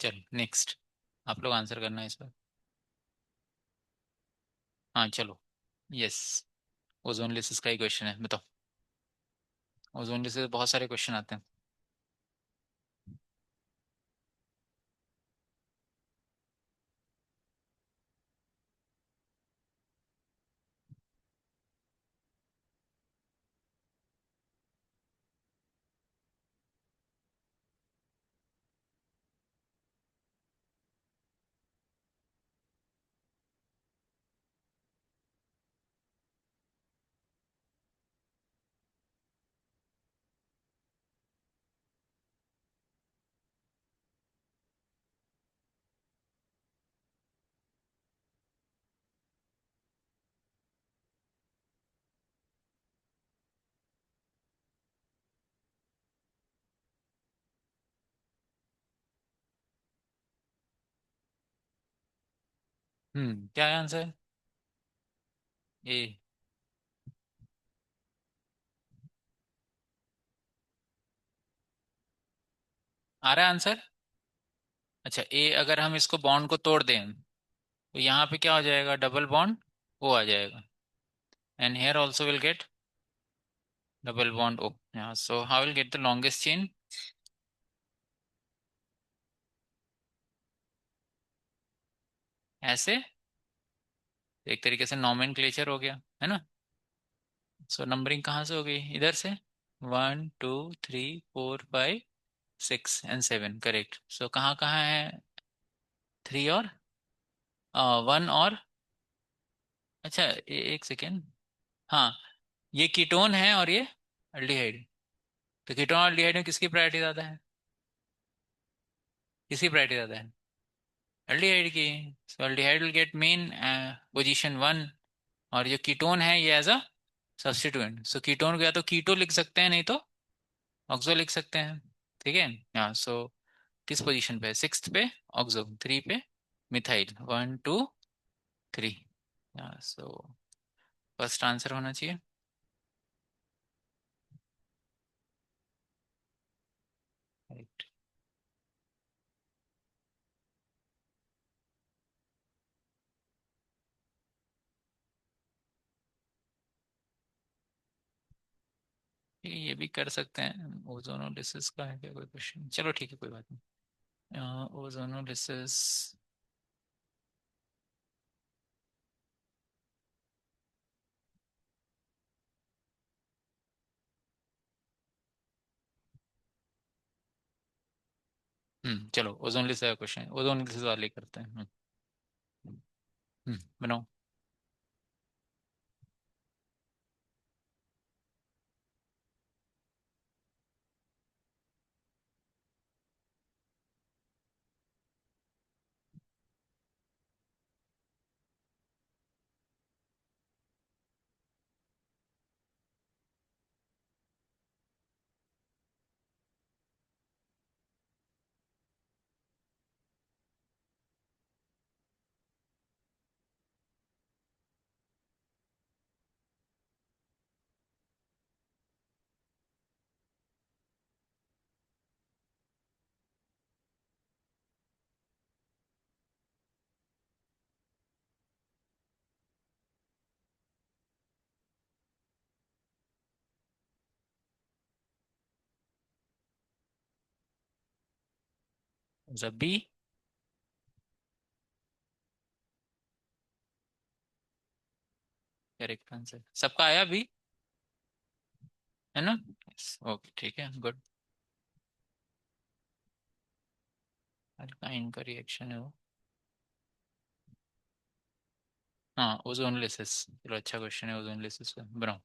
चलो नेक्स्ट, आप लोग आंसर करना है इस पर। हाँ चलो, यस, ओजोन लेसिस का ही क्वेश्चन है, बताओ। ओजोन लेसिस बहुत सारे क्वेश्चन आते हैं। क्या है आंसर? ए, आ रहा है आंसर। अच्छा, ए अगर हम इसको बॉन्ड को तोड़ दें तो यहाँ पे क्या हो जाएगा, डबल बॉन्ड ओ आ जाएगा, and here also will get double bond O, यहाँ so how will get the longest chain, ऐसे, एक तरीके से नॉमेनक्लेचर हो गया है ना। सो नंबरिंग कहाँ से हो गई, इधर से, 1 2 3 4 5 6 एंड 7, करेक्ट। सो कहाँ कहाँ है, 3 और 1 और, अच्छा एक सेकेंड, हाँ, ये कीटोन है और ये अल्डिहाइड, तो कीटोन और अल्डिहाइड में किसकी प्रायोरिटी ज़्यादा है, किसकी प्रायोरिटी ज़्यादा है, अल्डिहाइड की। So aldehyde will get main position 1, और जो कीटोन है ये as a substituent, so ketone को या तो कीटो लिख सकते हैं, नहीं तो ऑक्सो लिख सकते हैं, ठीक है। हाँ, सो किस पोजीशन पे, 6th पे ऑक्सो, 3 पे मिथाइल, 1 2 3, हाँ सो फर्स्ट आंसर होना चाहिए। राइट, ये भी कर सकते हैं, ओजोनोलिसिस का है क्या कोई क्वेश्चन, चलो ठीक है कोई बात नहीं, ओजोनोलिसिस। चलो ओजोनोलिसिस का क्वेश्चन, ओजोनोलिसिस वाले ही करते हैं। बनाओ। रबी, करेक्ट आंसर, सबका आया भी, है ना। ओके ठीक है, गुड। अल्काइन का रिएक्शन है वो, हाँ ओजोनोलिसिस, चलो अच्छा क्वेश्चन है ओजोनोलिसिस का, बनाओ।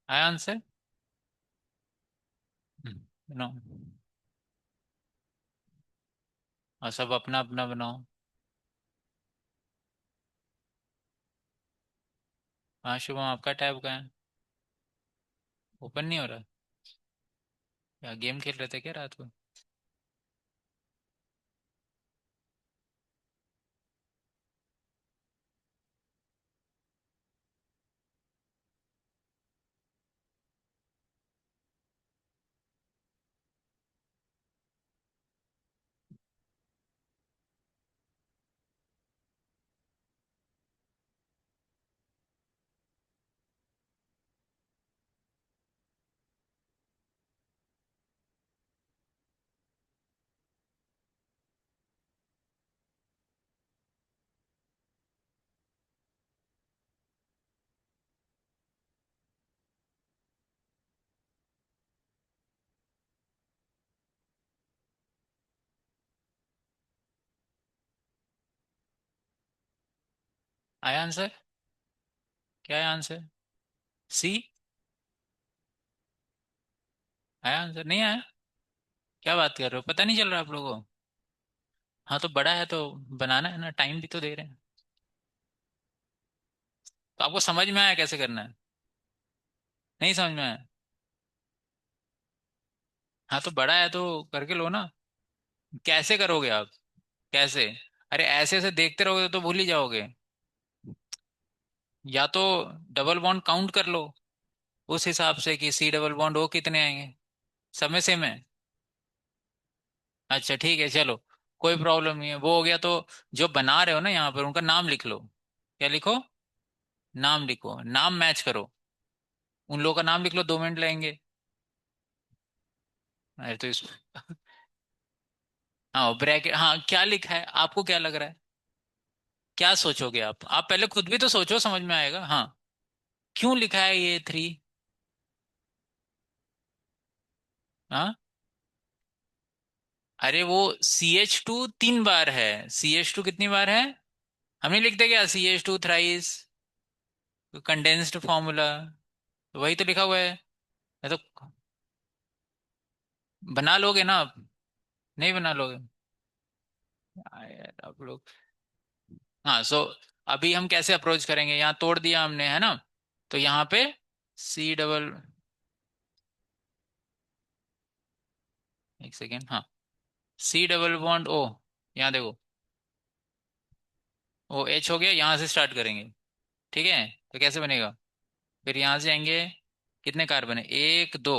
आया आंसर? नो। और सब अपना अपना बनाओ। हाँ शुभम, आपका टैब का है? ओपन नहीं हो रहा? या गेम खेल रहे थे क्या रात को? आया आंसर? क्या है आंसर? सी? आया आंसर? नहीं आया? क्या बात कर रहे हो, पता नहीं चल रहा आप लोगों को? हाँ तो बड़ा है तो बनाना है ना, टाइम भी तो दे रहे हैं। तो आपको समझ में आया कैसे करना है? नहीं समझ में आया? हाँ तो बड़ा है तो करके लो ना। कैसे करोगे आप? कैसे? अरे ऐसे ऐसे देखते रहोगे तो भूल ही जाओगे। या तो डबल बॉन्ड काउंट कर लो, उस हिसाब से कि सी डबल बॉन्ड ओ कितने आएंगे। समय से में। अच्छा ठीक है चलो, कोई प्रॉब्लम नहीं है, वो हो गया तो जो बना रहे हो ना यहाँ पर उनका नाम लिख लो। क्या लिखो? नाम लिखो, नाम मैच करो। उन लोगों का नाम लिख लो, 2 मिनट लगेंगे। अरे तो इस हाँ ब्रैकेट, हाँ क्या लिखा है आपको क्या लग रहा है? क्या सोचोगे आप पहले खुद भी तो सोचो, समझ में आएगा। हाँ क्यों लिखा है ये 3? हाँ अरे वो CH2 3 बार है। CH2 कितनी बार है? हम नहीं लिखते क्या CH2 थ्राइस? कंडेंस्ड फॉर्मूला, वही तो लिखा हुआ है। मैं तो बना लोगे ना आप? नहीं बना लोगे? यार आप लोग। हाँ सो अभी हम कैसे अप्रोच करेंगे, यहाँ तोड़ दिया हमने है ना, तो यहाँ पे सी डबल, एक सेकेंड, हाँ सी डबल बॉन्ड ओ, यहाँ देखो, ओ एच हो गया, यहाँ से स्टार्ट करेंगे। ठीक है, तो कैसे बनेगा? फिर यहाँ से आएंगे, कितने कार्बन है, 1 2,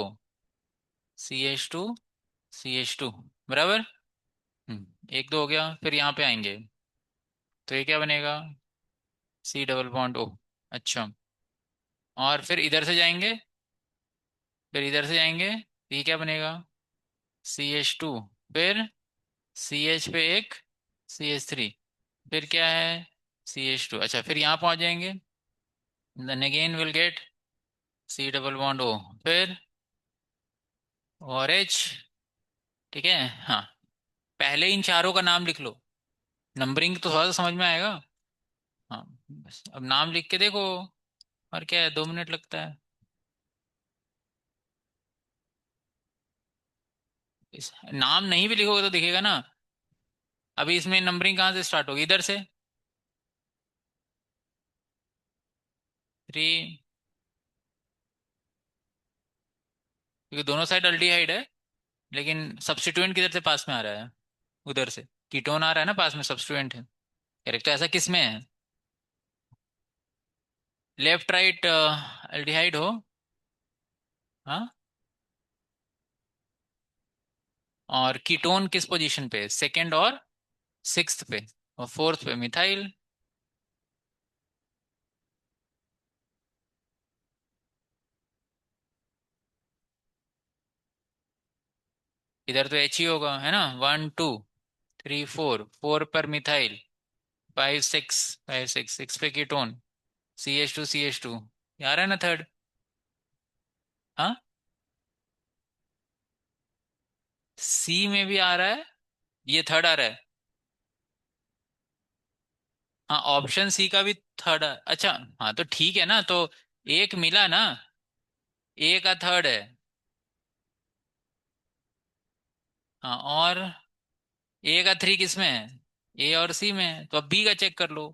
CH2 CH2, बराबर। 1 2 हो गया, फिर यहाँ पे आएंगे, तो ये क्या बनेगा? C double bond O. अच्छा, और फिर इधर से जाएंगे, फिर इधर से जाएंगे, तो ये क्या बनेगा? CH2, फिर CH पे एक CH3, फिर क्या है? CH2। अच्छा फिर यहाँ पहुंच जाएंगे, then again will get C double bond O, फिर और एच। ठीक है हाँ, पहले इन चारों का नाम लिख लो, नंबरिंग तो थोड़ा सा समझ में आएगा। हाँ बस अब नाम लिख के देखो, और क्या है, 2 मिनट लगता है। नाम नहीं भी लिखोगे तो दिखेगा ना। अभी इसमें नंबरिंग कहाँ से स्टार्ट होगी, इधर से। 3, क्योंकि दोनों साइड अल्डिहाइड है, लेकिन सब्स्टिट्यूएंट किधर से पास में आ रहा है? उधर से कीटोन आ रहा है ना पास में, सब्स्टिट्यूएंट है। करेक्ट, तो ऐसा किस में है? लेफ्ट राइट अल्डिहाइड हो। हाँ, और कीटोन किस पोजीशन पे, सेकंड और सिक्स्थ पे, और फोर्थ पे मिथाइल। इधर तो एच ही होगा है ना, 1 2 3 4, 4 पर मिथाइल, 5 6 5 6 6 पे कीटोन, CH2 CH2, आ रहा है ना थर्ड? हाँ, सी में भी आ रहा है, ये थर्ड आ रहा है। हाँ ऑप्शन सी का भी थर्ड अच्छा हाँ तो ठीक है ना, तो एक मिला ना, ए का थर्ड है। हाँ, और ए का थ्री किस में है? ए और सी में है। तो अब बी का चेक कर लो।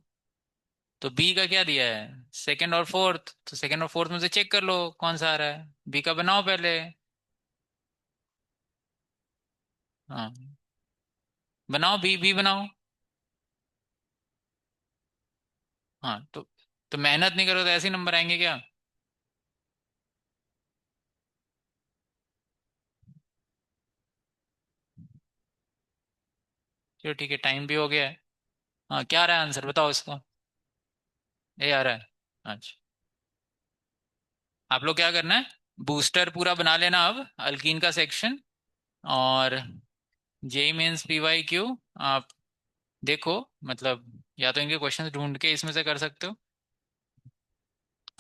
तो बी का क्या दिया है? सेकंड और फोर्थ, तो सेकंड और फोर्थ में से चेक कर लो कौन सा आ रहा है। बी का बनाओ पहले। हाँ, बनाओ, बी बी बनाओ। हाँ, तो मेहनत नहीं करो तो ऐसे ही नंबर आएंगे क्या? चलो ठीक है, टाइम भी हो गया है। हाँ, क्या आ रहा है आंसर, बताओ इसको। ए आ रहा है। अच्छा, आप लोग क्या करना है, बूस्टर पूरा बना लेना अब, अल्कीन का सेक्शन। और जेई मेंस पीवाई क्यू आप देखो, मतलब या तो इनके क्वेश्चंस ढूंढ के इसमें से कर सकते हो।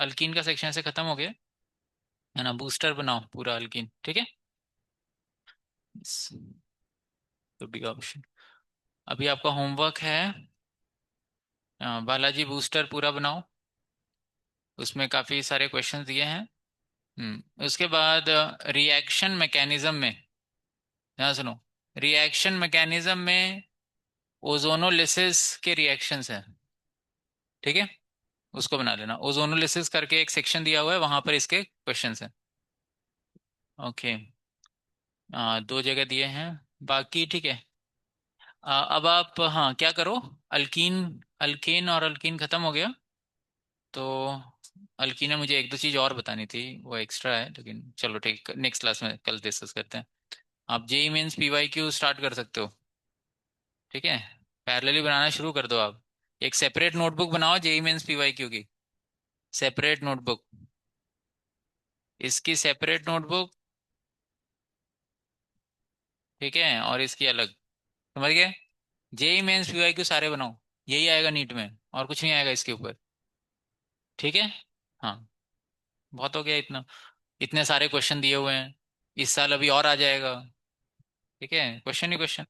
अल्कीन का सेक्शन से खत्म हो गया है ना, बूस्टर बनाओ पूरा अल्कीन, ठीक है। Yes, तो बी ऑप्शन। अभी आपका होमवर्क है, बालाजी बूस्टर पूरा बनाओ। उसमें काफी सारे क्वेश्चंस दिए हैं। उसके बाद रिएक्शन मैकेनिज्म में, ध्यान सुनो, रिएक्शन मैकेनिज्म में ओजोनोलिसिस के रिएक्शंस हैं, ठीक है। उसको बना लेना, ओजोनोलिसिस करके एक सेक्शन दिया हुआ है, वहां पर इसके क्वेश्चंस हैं। ओके, दो जगह दिए हैं, बाकी ठीक है। अब आप हाँ क्या करो, अल्कीन, अल्केन और अल्कीन खत्म हो गया। तो अल्कीन में मुझे एक दो चीज और बतानी थी, वो एक्स्ट्रा है, लेकिन चलो ठीक, नेक्स्ट क्लास में कल डिस्कस करते हैं। आप JEE Mains P Y Q start कर सकते हो, ठीक है। पैरेलली बनाना शुरू कर दो आप। एक सेपरेट नोटबुक बनाओ जेई मेंस पीवाई क्यू की, सेपरेट नोटबुक, इसकी सेपरेट नोटबुक, ठीक है, और इसकी अलग, समझ गए। जेई मेंस पीवाई क्यू सारे बनाओ, यही आएगा नीट में, और कुछ नहीं आएगा इसके ऊपर, ठीक है। हाँ, बहुत हो गया इतना, इतने सारे क्वेश्चन दिए हुए हैं, इस साल अभी और आ जाएगा, ठीक है, क्वेश्चन ही क्वेश्चन।